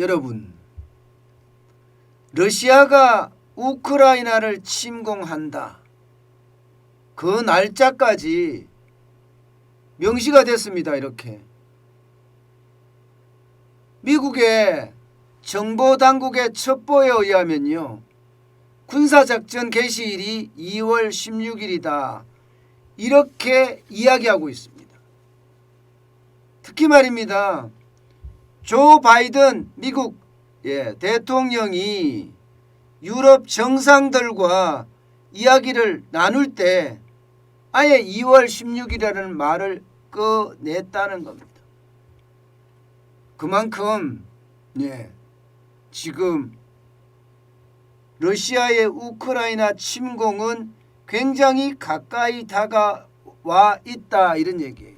여러분, 러시아가 우크라이나를 침공한다. 그 날짜까지 명시가 됐습니다. 이렇게 미국의 정보당국의 첩보에 의하면요, 군사작전 개시일이 2월 16일이다. 이렇게 이야기하고 있습니다. 특히 말입니다, 조 바이든 미국 대통령이 유럽 정상들과 이야기를 나눌 때 아예 2월 16일이라는 말을 꺼냈다는 겁니다. 그만큼 지금 러시아의 우크라이나 침공은 굉장히 가까이 다가와 있다, 이런 얘기예요.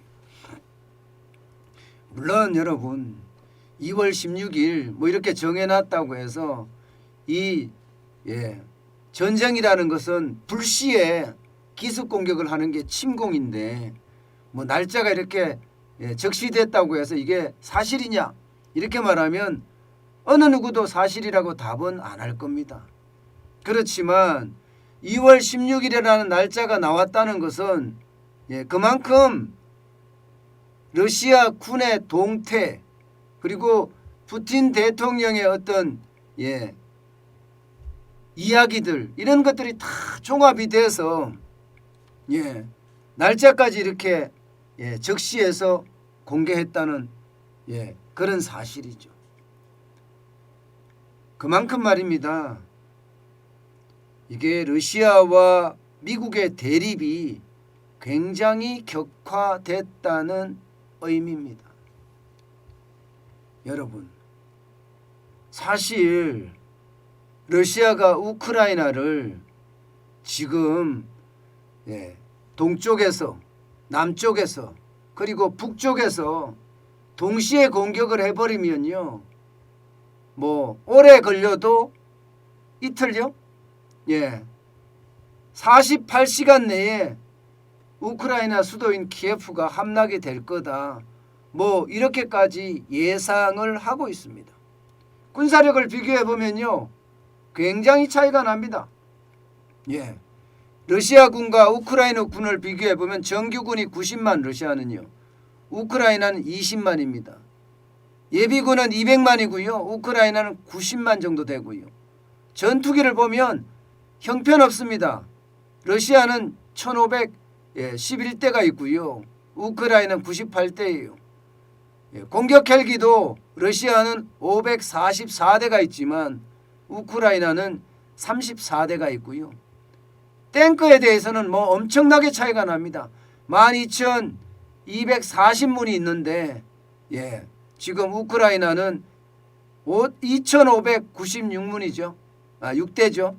물론 여러분, 2월 16일 뭐 이렇게 정해놨다고 해서 이 전쟁이라는 것은 불시에 기습 공격을 하는 게 침공인데, 뭐 날짜가 이렇게 적시됐다고 해서 이게 사실이냐 이렇게 말하면 어느 누구도 사실이라고 답은 안 할 겁니다. 그렇지만 2월 16일이라는 날짜가 나왔다는 것은 그만큼 러시아 군의 동태, 그리고 푸틴 대통령의 어떤 이야기들, 이런 것들이 다 종합이 돼서 날짜까지 이렇게 적시해서 공개했다는 그런 사실이죠. 그만큼 말입니다, 이게 러시아와 미국의 대립이 굉장히 격화됐다는 의미입니다. 여러분, 사실 러시아가 우크라이나를 지금 동쪽에서, 남쪽에서, 그리고 북쪽에서 동시에 공격을 해버리면요, 뭐 오래 걸려도 이틀요? 48시간 내에 우크라이나 수도인 키예프가 함락이 될 거다, 뭐 이렇게까지 예상을 하고 있습니다. 군사력을 비교해 보면요, 굉장히 차이가 납니다. 러시아군과 우크라이나 군을 비교해 보면 정규군이 90만, 러시아는요, 우크라이나는 20만입니다. 예비군은 200만이고요. 우크라이나는 90만 정도 되고요. 전투기를 보면 형편없습니다. 러시아는 1511대가 있고요. 우크라이나는 98대예요. 공격 헬기도 러시아는 544대가 있지만 우크라이나는 34대가 있고요. 탱크에 대해서는 뭐 엄청나게 차이가 납니다. 12,240문이 있는데 지금 우크라이나는 2,596문이죠. 6대죠.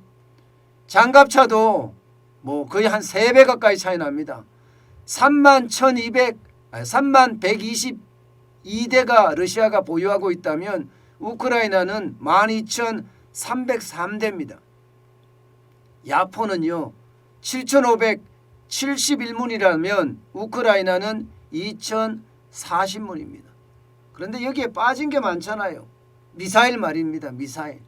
장갑차도 뭐 거의 한 3배 가까이 차이 납니다. 3122대가 러시아가 보유하고 있다면 우크라이나는 12,303대입니다. 야포는요, 7,571문이라면 우크라이나는 2,040문입니다. 그런데 여기에 빠진 게 많잖아요. 미사일 말입니다. 미사일.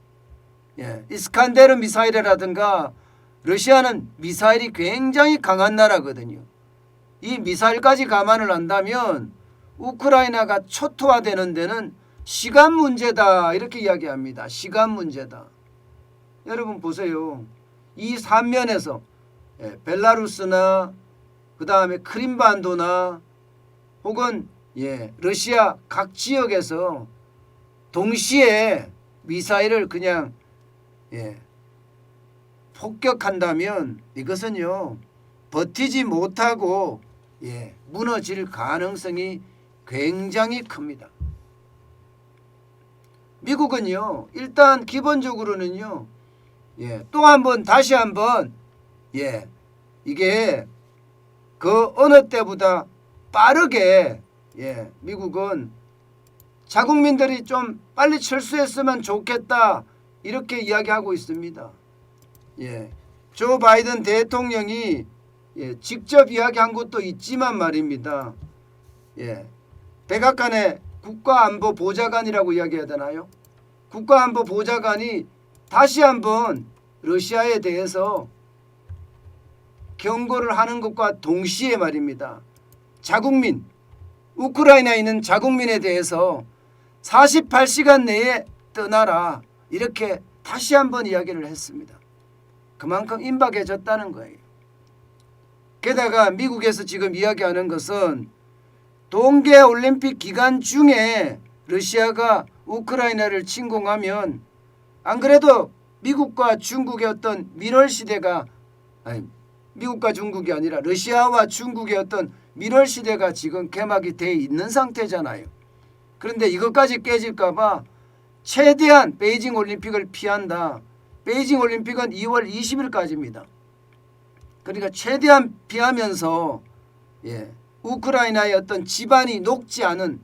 이스칸데르 미사일이라든가, 러시아는 미사일이 굉장히 강한 나라거든요. 이 미사일까지 감안을 한다면 우크라이나가 초토화되는 데는 시간 문제다, 이렇게 이야기합니다. 시간 문제다. 여러분 보세요. 이 삼면에서 벨라루스나 그 다음에 크림반도나 혹은 러시아 각 지역에서 동시에 미사일을 그냥 폭격한다면 이것은요, 버티지 못하고 무너질 가능성이 굉장히 큽니다. 미국은요, 일단 기본적으로는요, 또 한번 다시 한번 이게 그 어느 때보다 빠르게 미국은 자국민들이 좀 빨리 철수했으면 좋겠다, 이렇게 이야기하고 있습니다. 조 바이든 대통령이 직접 이야기한 것도 있지만 말입니다. 백악관의 국가안보보좌관이라고 이야기해야 되나요? 국가안보보좌관이 다시 한번 러시아에 대해서 경고를 하는 것과 동시에 말입니다. 자국민, 우크라이나에 있는 자국민에 대해서 48시간 내에 떠나라 이렇게 다시 한번 이야기를 했습니다. 그만큼 임박해졌다는 거예요. 게다가 미국에서 지금 이야기하는 것은 동계올림픽 기간 중에 러시아가 우크라이나를 침공하면 안 그래도 미국과 중국의 어떤 밀월시대가 미국과 중국이 아니라 러시아와 중국의 어떤 밀월시대가 지금 개막이 돼 있는 상태잖아요. 그런데 이것까지 깨질까 봐 최대한 베이징 올림픽을 피한다. 베이징 올림픽은 2월 20일까지입니다. 그러니까 최대한 피하면서 우크라이나의 어떤 지반이 녹지 않은,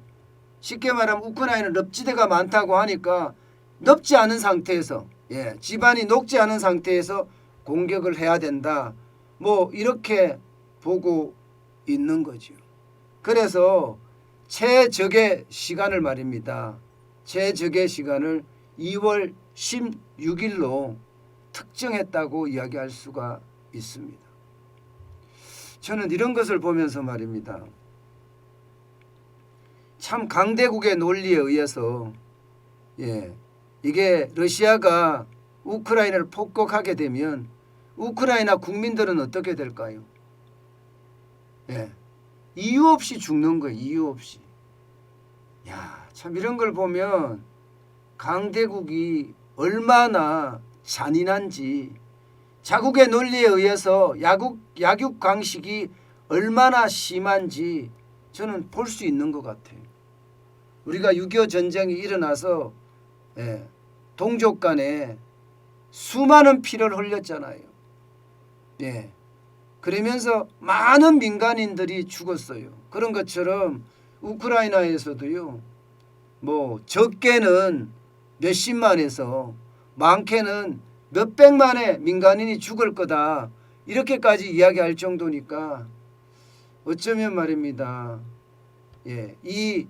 쉽게 말하면 우크라이나는 럽지대가 많다고 하니까 녹지 않은 상태에서 지반이 녹지 않은 상태에서 공격을 해야 된다. 뭐 이렇게 보고 있는 거죠. 그래서 최적의 시간을 말입니다. 최적의 시간을 2월 16일로 특정했다고 이야기할 수가 있습니다. 저는 이런 것을 보면서 말입니다. 참 강대국의 논리에 의해서 이게 러시아가 우크라이나를 폭격하게 되면 우크라이나 국민들은 어떻게 될까요? 이유 없이 죽는 거예요. 이유 없이. 참 이런 걸 보면 강대국이 얼마나 잔인한지, 자국의 논리에 의해서 약육강식이 얼마나 심한지 저는 볼 수 있는 것 같아요. 우리가 6.25 전쟁이 일어나서 동족 간에 수많은 피를 흘렸잖아요. 그러면서 많은 민간인들이 죽었어요. 그런 것처럼 우크라이나에서도요. 뭐 적게는 몇십만에서 많게는 몇백만의 민간인이 죽을 거다. 이렇게까지 이야기할 정도니까 어쩌면 말입니다. 이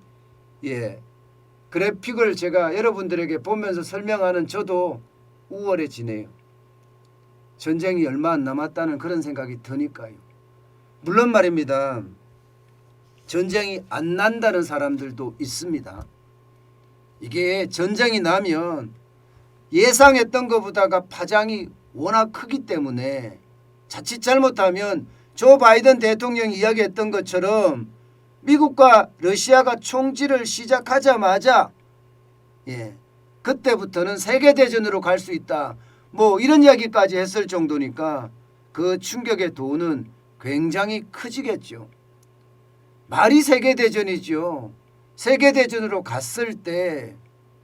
그래픽을 제가 여러분들에게 보면서 설명하는 저도 우월해지네요. 전쟁이 얼마 안 남았다는 그런 생각이 드니까요. 물론 말입니다. 전쟁이 안 난다는 사람들도 있습니다. 이게 전쟁이 나면 예상했던 것보다가 파장이 워낙 크기 때문에 자칫 잘못하면 조 바이든 대통령이 이야기했던 것처럼 미국과 러시아가 총질을 시작하자마자 그때부터는 세계대전으로 갈 수 있다. 뭐 이런 이야기까지 했을 정도니까 그 충격의 도는 굉장히 커지겠죠. 말이 세계대전이죠. 세계대전으로 갔을 때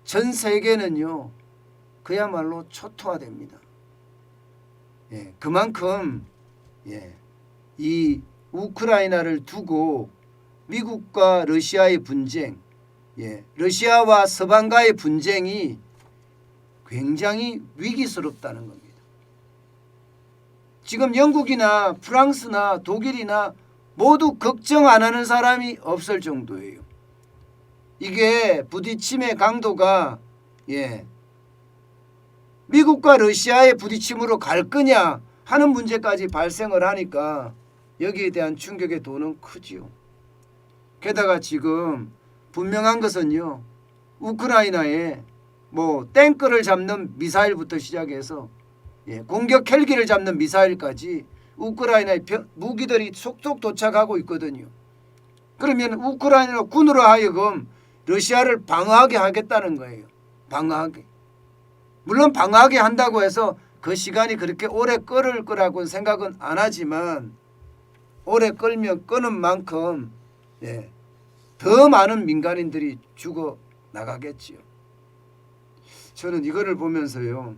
전 세계는요. 그야말로 초토화됩니다. 그만큼 이 우크라이나를 두고 미국과 러시아의 분쟁, 러시아와 서방과의 분쟁이 굉장히 위기스럽다는 겁니다. 지금 영국이나 프랑스나 독일이나 모두 걱정 안 하는 사람이 없을 정도예요. 이게 부딪힘의 강도가 미국과 러시아의 부딪힘으로 갈 거냐 하는 문제까지 발생을 하니까 여기에 대한 충격의 도는 크지요. 게다가 지금 분명한 것은요. 우크라이나에 뭐 탱크를 잡는 미사일부터 시작해서 공격 헬기를 잡는 미사일까지 우크라이나의 무기들이 속속 도착하고 있거든요. 그러면 우크라이나 군으로 하여금 러시아를 방어하게 하겠다는 거예요. 방어하게. 물론 방어하게 한다고 해서 그 시간이 그렇게 오래 끌을 거라고는 생각은 안 하지만 오래 끌면 끄는 만큼 더 많은 민간인들이 죽어 나가겠지요. 저는 이거를 보면서요.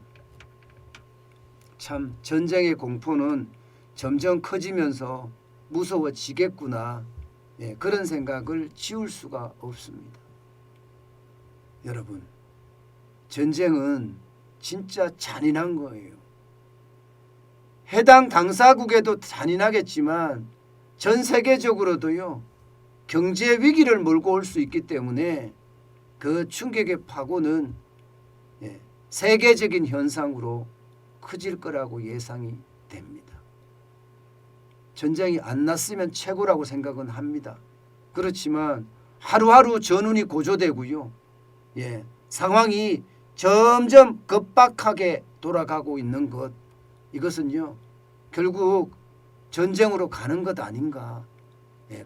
참 전쟁의 공포는 점점 커지면서 무서워지겠구나. 그런 생각을 지울 수가 없습니다. 여러분, 전쟁은 진짜 잔인한 거예요. 해당 당사국에도 잔인하겠지만 전 세계적으로도요. 경제 위기를 몰고 올 수 있기 때문에 그 충격의 파고는 세계적인 현상으로 커질 거라고 예상이 됩니다. 전쟁이 안 났으면 최고라고 생각은 합니다. 그렇지만 하루하루 전운이 고조되고요. 상황이 점점 급박하게 돌아가고 있는 것, 이것은요 결국 전쟁으로 가는 것 아닌가,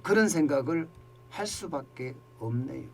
그런 생각을 할 수밖에 없네요.